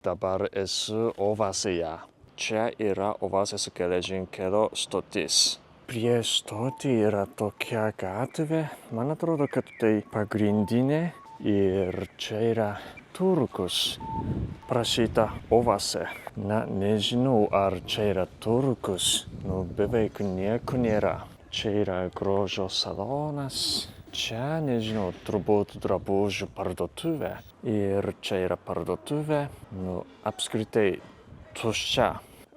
Dabar esu Ovasėje. Čia yra Ovasės geležinkelio stotis. Prieš stotį yra tokia gatvė. Man atrodo, kad tai pagrindinė. Ir čia yra turgus. Prašyta Ovasė. Na, nežinau, ar čia yra turgus. Beveik nieko nėra. Čia yra grožio salonas. Čia, nežinau, turbūt drabužių parduotuvė. Ir čia yra parduotuvė. Apskritai tuščia.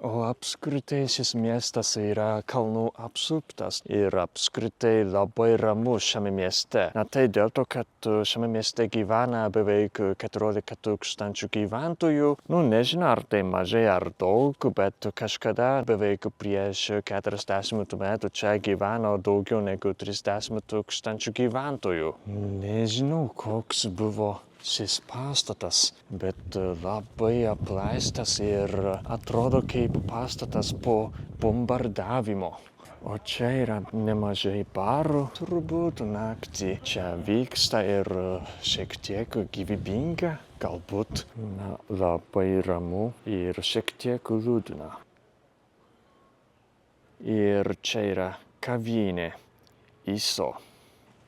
O apskritai šis miestas yra kalnų apsuptas. Ir apskritai labai ramu šiame mieste. Na tai dėl to, kad šiame mieste gyvena beveik 14 000 gyventojų. Nežinau, ar tai mažai ar daug, bet kažkada beveik prieš 40 metų čia gyveno daugiau negu 30 000 gyventojų. Nežinau, koks buvo šis pastatas, bet labai apleistas ir atrodo kaip pastatas po bombardavimo. O čia yra nemažai barų, turbūt naktį čia vyksta ir šiek tiek gyvybinga, galbūt labai ramu ir šiek tiek liūdna. Ir čia yra kavinė ISO.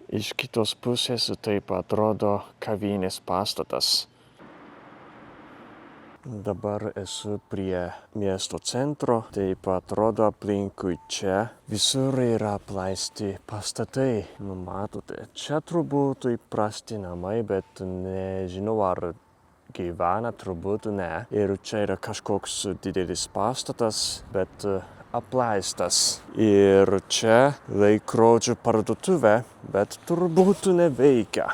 Iš kitos pusės taip atrodo kavinės pastatas. Dabar esu prie miesto centro. Taip atrodo aplinkui čia. Visur yra apleisti pastatai. Matote, čia turbūt įprasti namai, bet nežinau, ar gyvena, turbūt ne. Ir čia yra kažkoks didelis pastatas, bet apleistas. Ir čia laikrodžių parduotuvė, bet turbūt neveikia.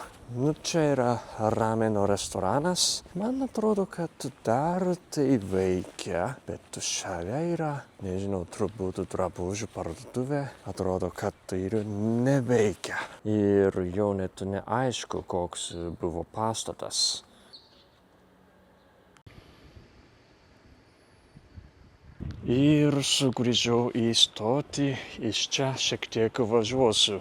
Čia yra rameno restoranas. Man atrodo, kad dar tai veikia, bet šalia yra, nežinau, turbūt drabužių parduotuvė. Atrodo, kad tai ir neveikia. Ir jau net neaišku, koks buvo pastatas. Ir sugrįžau į stotį, iš čia šiek tiek važiuosiu.